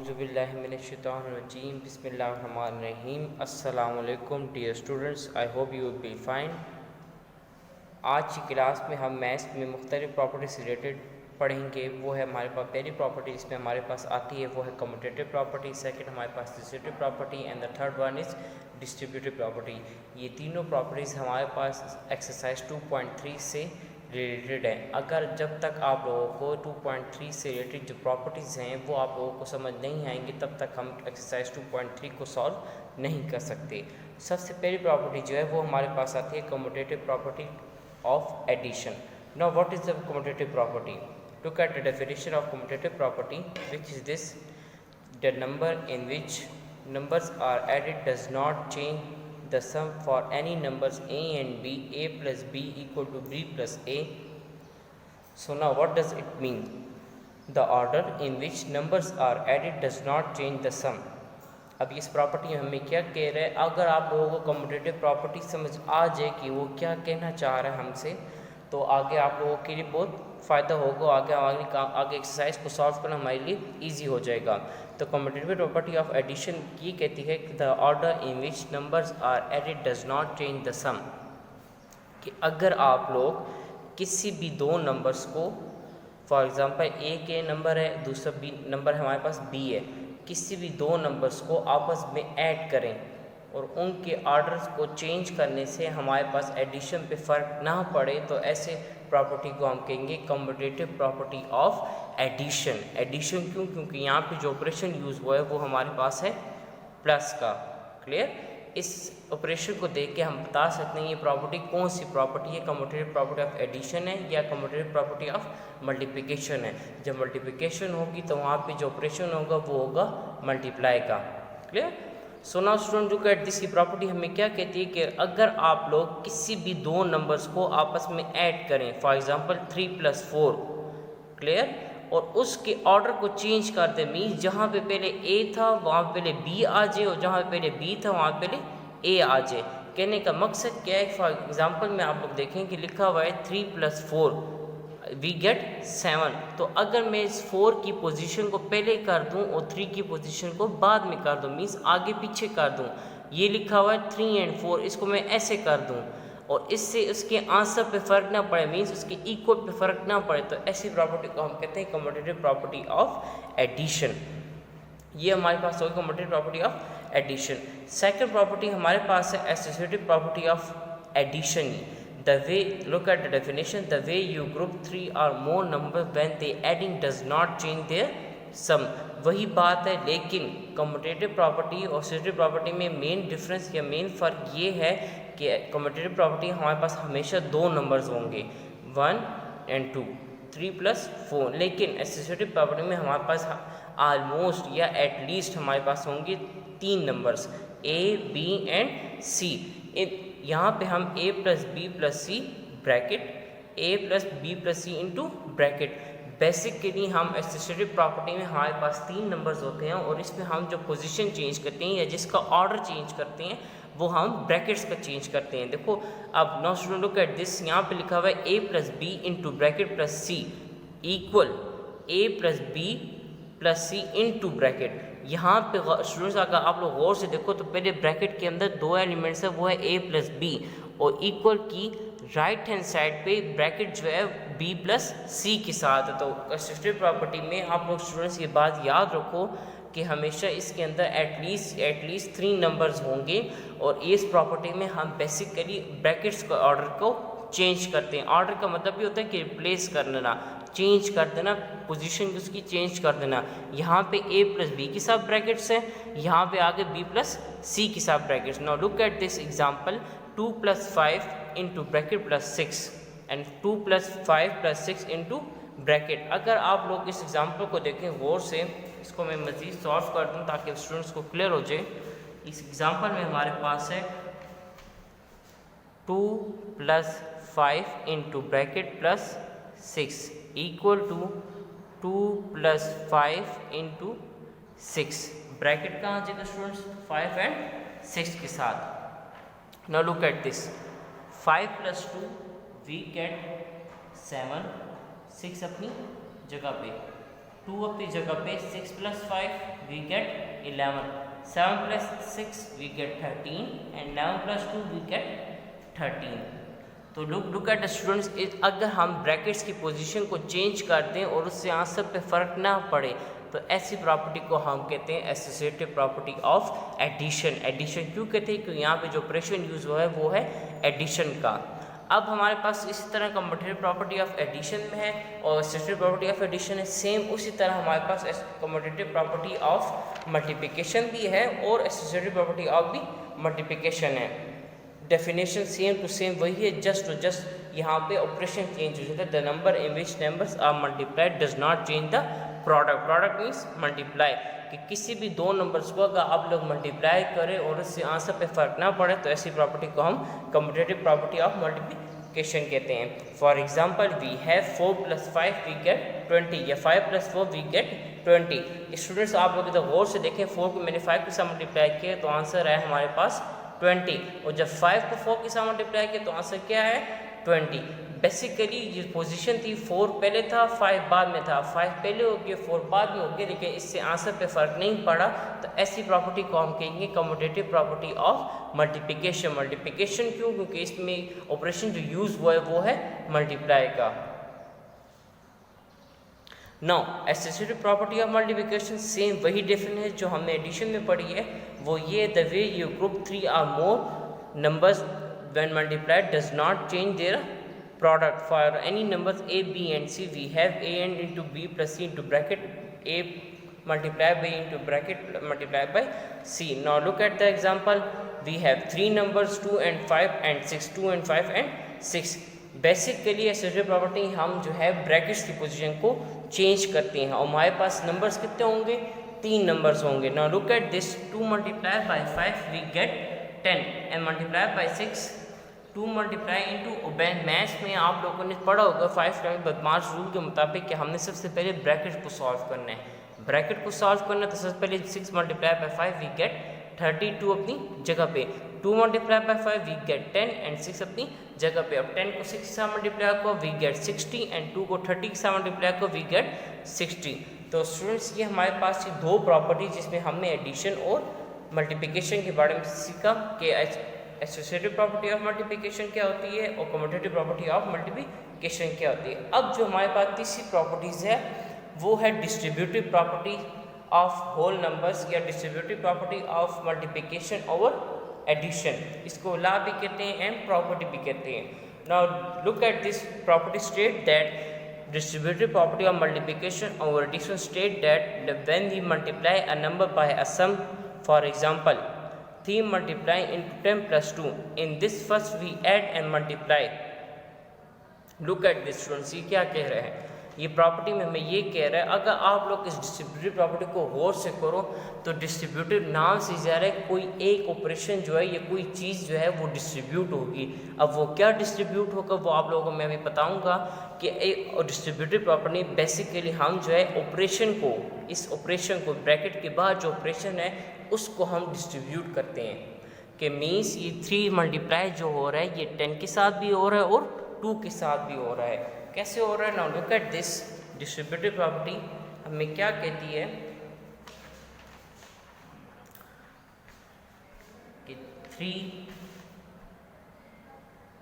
Auzubillahiminash-shaitanir-rajeem. Bismillahir-rahmanir-rahim. Assalamu alaikum dear students. I hope you will be fine. आज की class में हम maths में मुख्तलिफ प्रॉपर्टी से रिलेटेड पढ़ेंगे। वो है हमारे पास पहली प्रॉपर्टी इसमें हमारे पास आती है वो है कम्यूटेटिव प्रॉपर्टी, सेकंड हमारे पास distributive property and the third one is distributive property. ये तीनों प्रॉपर्टीज़ हमारे पास एक्सरसाइज 2.3 से रिलेटेड है। अगर जब तक आप लोगों को 2.3 से रिलेटेड जो प्रॉपर्टीज़ हैं वो आप लोगों को समझ नहीं आएंगी तब तक हम एक्सरसाइज 2.3 को सॉल्व नहीं कर सकते। सबसे पहली प्रॉपर्टी जो है वो हमारे पास आती है commutative property of addition. Now what is the commutative property? Look at the definition of commutative property, which is this: the number in which numbers are added does not change the sum for any numbers a and b, a plus b equal to b plus a. So now what does it mean? The order in which numbers are added does not change the sum. अब इस property में हमें क्या कह रहा है? अगर आप लोगों को कम्यूटेटिव प्रॉपर्टी समझ आ जाए कि वो क्या कहना चाह रहा है हमसे, तो आगे आप लोगों के लिए बहुत फ़ायदा होगा। आगे एक्सरसाइज को सॉल्व करना हमारे लिए इजी हो जाएगा। तो कम्यूटेटिव प्रॉपर्टी ऑफ एडिशन ये कहती है कि the order in which numbers are added does not change the sum, कि अगर आप लोग किसी भी दो नंबर्स को, फॉर एग्ज़ाम्पल ए के नंबर है, दूसरा बी नंबर हमारे पास बी है, किसी भी दो नंबर्स को आपस में ऐड करें और उनके ऑर्डर्स को चेंज करने से हमारे पास एडिशन पे फ़र्क ना पड़े, तो ऐसे प्रॉपर्टी को हम कहेंगे commutative property of addition. Addition क्यों? क्योंकि यहाँ पे जो ऑपरेशन यूज़ हुआ है वो हमारे पास है प्लस का। क्लियर? इस ऑपरेशन को देख के हम बता सकते हैं ये प्रॉपर्टी कौन सी प्रॉपर्टी है, कम्यूटेटिव प्रॉपर्टी ऑफ एडिशन है या कम्यूटेटिव प्रॉपर्टी ऑफ मल्टीप्लिकेशन है। जब मल्टीप्लिकेशन होगी तो वहाँ पे जो ऑपरेशन होगा वो होगा मल्टीप्लाई का। Clear? So now student look at this. की प्रॉपर्टी हमें क्या कहती है कि अगर आप लोग किसी भी दो नंबर्स को आपस में ऐड करें, फॉर एग्जांपल 3 + 4, क्लियर, और उसके ऑर्डर को चेंज कर दे, मीन्स जहाँ पे पहले ए था वहाँ पे पहले बी आ जाए और जहाँ पे पहले बी था वहाँ पे पहले ए आ जाए। कहने का मकसद क्या है? फॉर एग्जांपल में आप लोग देखें कि लिखा हुआ है 3 + 4 वी गेट 7। तो अगर मैं इस 4 की पोजीशन को पहले कर दूं और 3 की पोजीशन को बाद में कर दूं, मीन्स आगे पीछे कर दूं, ये लिखा हुआ है 3 और 4, इसको मैं ऐसे कर दूं और इससे उसके आंसर पे फ़र्क ना पड़े, मीन्स उसके इक्वल पे फ़र्क ना पड़े, तो ऐसी प्रॉपर्टी को हम कहते हैं कम्यूटेटिव प्रॉपर्टी ऑफ एडिशन। ये हमारे पास होगी commutative property of addition. Second property हमारे पास है associative property of addition. The way, look at the definition, the way you group 3 or more numbers when they adding does not change their sum. वही बात है, लेकिन commutative property और associative property में main difference या main फ़र्क ये है कि कम्यूटेटिव प्रॉपर्टी हमारे पास हमेशा दो नंबर्स होंगे, 1 और 2, 3 + 4, लेकिन एसोसिएटिव प्रॉपर्टी में हमारे पास ऑलमोस्ट या एटलीस्ट हमारे पास होंगे 3 नंबर्स, ए, बी एंड सी। यहाँ पे हम a + b + c bracket, a + b + c into bracket. Basically हम एसोसिएटिव प्रॉपर्टी में हमारे पास 3 नंबर्स होते हैं और इसमें हम जो पोजीशन चेंज करते हैं या जिसका ऑर्डर चेंज करते हैं वो हम ब्रैकेट्स का चेंज करते हैं। देखो अब now student look at this, यहाँ पे लिखा हुआ है a + b into bracket + c equal a + b + c into bracket. यहाँ पे स्टूडेंट्स अगर आप लोग गौर से देखो तो पहले ब्रैकेट के अंदर दो एलिमेंट्स है, वो है a + b और इक्वल की राइट हैंड साइड पे ब्रैकेट जो है b + c के साथ है। तो एसोसिएटिव प्रॉपर्टी में आप लोग स्टूडेंट्स ये बात याद रखो कि हमेशा इसके अंदर एटलीस्ट 3 नंबर्स होंगे और इस प्रॉपर्टी में हम बेसिकली ब्रैकेट्स का ऑर्डर को चेंज करते हैं। ऑर्डर का मतलब ये होता है कि रिप्लेस कर देना, चेंज कर देना, पोजीशन उसकी चेंज कर देना। यहाँ पे a + b के साथ ब्रैकेट्स हैं, यहाँ पे आगे b + c के साथ brackets. Now look at this example, 2 + 5 into bracket + 6 and 2 + 5 + 6 into bracket. अगर आप लोग इस एग्जांपल को देखें गौर से, इसको मैं मज़ीद सॉल्व कर दूँ ताकि स्टूडेंट्स को क्लियर हो जाए। इस एग्जांपल में हमारे पास है 2 + 5 into bracket + 6 equal to 2 + 5 into 6, bracket कहाँ आ जाएगा स्टूडेंट्स? 5 और 6 के साथ। Now look at this, 5 + 2 we get 7, 6 अपनी जगह पे, 2 अपनी जगह पे 6 + 5 we get 11, 7 + 6 we get 13 and 9 + 2 we get 13। तो लुक एट द स्टूडेंट्स, अगर हम ब्रैकेट्स की पोजीशन को चेंज कर दें और उससे आंसर पे फ़र्क ना पड़े तो ऐसी प्रॉपर्टी को हम कहते हैं associative property of addition. Addition क्यों कहते हैं? क्योंकि यहाँ पे जो ऑपरेशन यूज़ हुआ है वो है एडिशन का। अब हमारे पास इसी तरह कम्यूटेटिव प्रॉपर्टी ऑफ एडिशन में है और एसोसिएटिव प्रॉपर्टी ऑफ एडिशन है। सेम उसी तरह हमारे पास कम्यूटेटिव प्रॉपर्टी ऑफ मल्टीप्लिकेशन भी है और एसोसिएटिव प्रॉपर्टी ऑफ भी मल्टीप्लिकेशन है। डेफिनेशन सेम टू सेम वही है, जस्ट यहाँ पे ऑपरेशन चेंज हो जाता है। The number in which numbers are multiplied does not change the product. Product means multiply, कि किसी भी दो नंबर्स को अगर आप लोग मल्टीप्लाई करें और उससे आंसर पे फर्क ना पड़े तो ऐसी प्रॉपर्टी को हम कम्यूटेटिव प्रॉपर्टी ऑफ मल्टीप्लिकेशन कहते हैं। For example, we have 4 + 5 we get 20 या 5 + 4 वी गेट 20। स्टूडेंट्स आप लोग इधर गौर से देखें, 4 को मैंने 5 के साथ मल्टीप्लाई किया तो आंसर है हमारे पास 20, और जब 5 को 4 के साथ मल्टीप्लाई किया तो आंसर क्या है 20। बेसिकली ये पोजीशन थी 4 पहले था 5 बाद में था, 5 पहले हो गया 4 बाद में हो गया, लेकिन इससे आंसर पे फ़र्क नहीं पड़ा तो ऐसी प्रॉपर्टी को हम कहेंगे commutative property of multiplication. Multiplication क्यों? क्योंकि इसमें ऑपरेशन जो यूज़ हुआ है वो है मल्टीप्लाई का। Now associative property of multiplication same वही डिफरेंस है जो हमने एडिशन में पढ़ी है, वो ये the way you group 3 or more numbers when multiplied does not change their product. For any numbers a, b and c, we have a n into b plus c into bracket a multiplied by into bracket multiplied by c. Now look at the example. We have 3 numbers 2 and 5 and 6, 2 and 5 and 6. Basically associative property हम जो है brackets की position को change करते हैं और हमारे पास numbers कितने होंगे? 3 नंबर्स होंगे। Now look at this, 2 × 5 we get 10 and multiply by 6, 2 multiply into maths में आप लोगों ने पढ़ा होगा 5 टाइम बदमाश रूल के मुताबिक कि हमने सबसे पहले ब्रैकेट को सॉल्व करना है। ब्रैकेट को सॉल्व करना तो सबसे पहले 6 × 5 वी गेट 32 अपनी जगह पे, 2 × 5 वी गेट 10 एंड 6 अपनी जगह पे। अब 10 को 6 के साथ मल्टीप्लाई को वी गेट 60 एंड 2 को 30 के साथ मल्टीप्लाई को वी गेट 60। तो स्टूडेंट्स ये हमारे पास ये दो प्रॉपर्टी जिसमें हमने एडिशन और मल्टीप्लिकेशन के बारे में सीखा कि एसोसिएटिव प्रॉपर्टी ऑफ मल्टीप्लिकेशन क्या होती है और कम्यूटेटिव प्रॉपर्टी ऑफ मल्टीप्लिकेशन क्या होती है। अब जो हमारे पास तीसरी प्रॉपर्टीज़ है वो है distributive property of whole numbers या distributive property of multiplication over addition. इसको ला भी कहते हैं एंड प्रॉपर्टी भी कहते हैं। Now look at this property state that distributive property of multiplication over addition state that when we multiply a number by a sum, for example 3 multiply into 10 plus 2, in this first we add and multiply. Look at this students, ये क्या कह रहे हैं? ये property में हमें ये कह रहा है अगर आप लोग इस डिस्ट्रीब्यूटिव प्रॉपर्टी को गौर से करो तो डिस्ट्रीब्यूटिव नाम से जा रहा है कोई एक ऑपरेशन जो है या कोई चीज़ जो है वो डिस्ट्रीब्यूट होगी। अब वो क्या डिस्ट्रीब्यूट होगा वो आप लोगों को मैं अभी बताऊंगा कि एक डिस्ट्रीब्यूटिव प्रॉपर्टी बेसिकली हम जो है ऑपरेशन को, इस ऑपरेशन को ब्रैकेट के बाद जो ऑपरेशन है उसको हम डिस्ट्रीब्यूट करते हैं कि मीन्स ये 3 मल्टीप्लाई जो हो रहा है ये 10 के साथ भी हो रहा है और 2 के साथ भी हो रहा है। कैसे हो रहा है? Now look at this, distributive property हमें क्या कहती है कि 3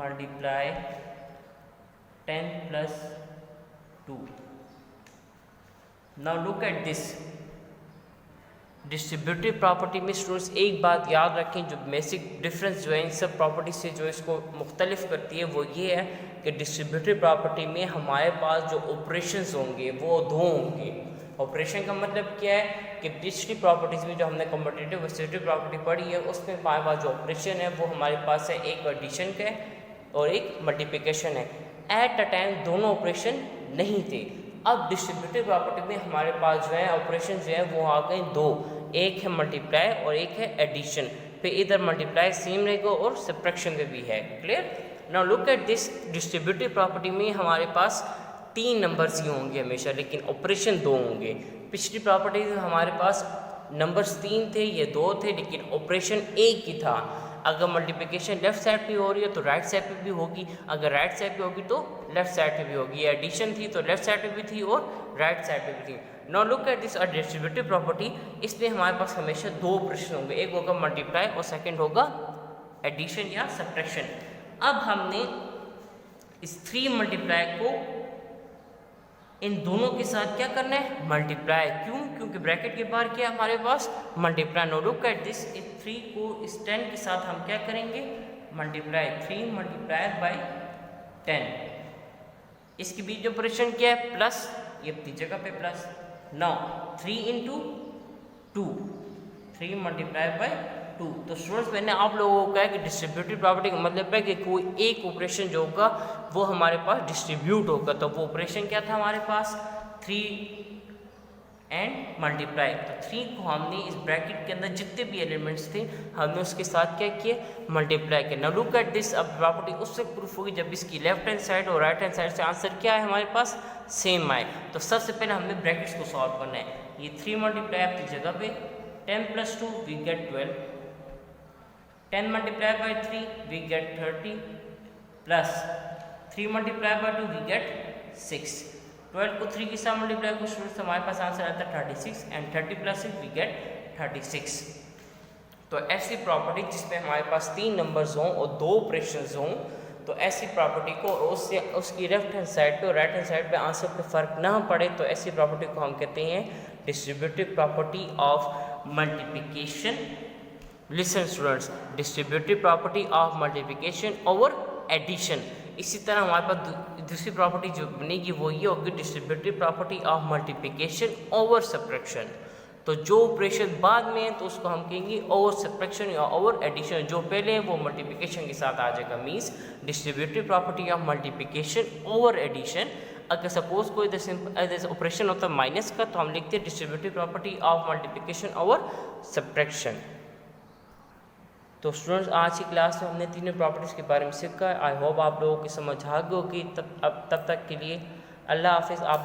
multiply 10 plus 2। Now look at this distributive property में स्टूडेंट्स एक बात याद रखें, जो बेसिक डिफरेंस जो है इन सब प्रॉपर्टी से जो इसको मुख्तलिफ करती है वो ये है कि डिस्ट्रीब्यूटिव प्रॉपर्टी में हमारे पास जो ऑपरेशंस होंगे वो 2 होंगे। ऑपरेशन का मतलब क्या है कि पिछली प्रॉपर्टीज़ में जो हमने कम्यूटेटिव एसोसिएटिव प्रॉपर्टी पढ़ी है उसमें हमारे पास जो ऑपरेशन है वो हमारे पास है एक एडिशन का और एक मल्टीप्लिकेशन है। एट अ टाइम दोनों ऑपरेशन नहीं थे। अब डिस्ट्रीब्यूटिव प्रॉपर्टी में हमारे पास जो है ऑपरेशन जो है वो आ गए 2, एक है मल्टीप्लाई और एक है एडिशन। फिर इधर मल्टीप्लाई सेम रहेगा और सब्ट्रैक्शन में भी है। Clear? Now look at this, distributive property में हमारे पास 3 नंबर्स ही होंगे हमेशा, लेकिन ऑपरेशन 2 होंगे। पिछली प्रॉपर्टी में हमारे पास नंबर्स 3 थे, ये 2 थे, लेकिन ऑपरेशन एक ही था। अगर मल्टीप्लिकेशन लेफ्ट साइड पे हो रही है तो राइट साइड पे भी होगी, अगर राइट साइड पे होगी तो लेफ्ट साइड पे भी होगी। एडिशन थी तो लेफ्ट साइड पे भी थी और राइट साइड पे भी थी। Now look at this distributive property. इसमें हमारे पास हमेशा दो ऑपरेशन होंगे, एक होगा मल्टीप्लाई और सेकंड होगा एडिशन या सब्ट्रैक्शन। अब हमने इस 3 मल्टीप्लाई को इन दोनों के साथ क्या करना है, मल्टीप्लाई। क्यों? क्योंकि ब्रैकेट के बाहर क्या हमारे पास multiply. No look at this, इस 3 को इस 10 के साथ हम क्या करेंगे, मल्टीप्लाई। 3 multiplied by 10। इसके बीच ऑपरेशन क्या है, प्लस, ये अपनी जगह पे plus. Now 3 into 2, 3 multiply by 2। तो स्टूडेंट्स मैंने आप लोगों को कहा कि डिस्ट्रीब्यूटिव प्रॉपर्टी का मतलब है कि कोई एक ऑपरेशन जो होगा वो हमारे पास डिस्ट्रीब्यूट होगा। तो वो ऑपरेशन क्या था हमारे पास, 3 एंड मल्टीप्लाई। तो 3 को हमने इस ब्रैकेट के अंदर जितने भी एलिमेंट्स थे हमने उसके साथ क्या किया, मल्टीप्लाई किया। नाउ लुक एट दिस, अब प्रॉपर्टी उससे प्रूफ होगी जब इसकी लेफ्ट हैंड साइड और राइट हैंड साइड से आंसर क्या है हमारे पास, सेम आए। तो सबसे पहले हमने ब्रैकेट्स को सॉल्व करना है। ये 3 मल्टीप्लाई अपनी जगह पे, 10 + 2 we get 12, 10 multiply by 3 we get 30, plus 3 multiply by 2 we get 6। 12 को 3 के साथ मल्टीप्लाई को स्टूडेंट्स हमारे पास आंसर आता है 36, एंड 30 + 6 वी गेट 36। तो ऐसी प्रॉपर्टी जिसमें हमारे पास 3 नंबर्स हों और 2 ऑपरेशंस हों, तो ऐसी प्रॉपर्टी को उससे उसकी लेफ्ट हैंड साइड पे और राइट हैंड साइड पे आंसर पे फ़र्क ना पड़े, तो ऐसी प्रॉपर्टी को हम कहते हैं distributive property of multiplication. Listen students, distributive property of multiplication over addition. इसी तरह हमारे पास दूसरी प्रॉपर्टी जो बनेगी वो ये होगी distributive property of multiplication over subtraction. तो जो ऑपरेशन बाद में है तो उसको हम कहेंगे ओवर सब्ट्रैक्शन या ओवर एडिशन। जो पहले है वो मल्टीप्लिकेशन के साथ आ जाएगा, means distributive property of multiplication over addition. अगर सपोज कोई जैसे ऑपरेशन होता है माइनस का, तो हम लिखते हैं distributive property of multiplication over subtraction. तो स्टूडेंट्स आज की क्लास में हमने तीनों प्रॉपर्टीज़ के बारे में सीखा। आई होप आप लोगों की समझ आ गई होगी। तब तक के लिए अल्लाह हाफिज़। आप लोग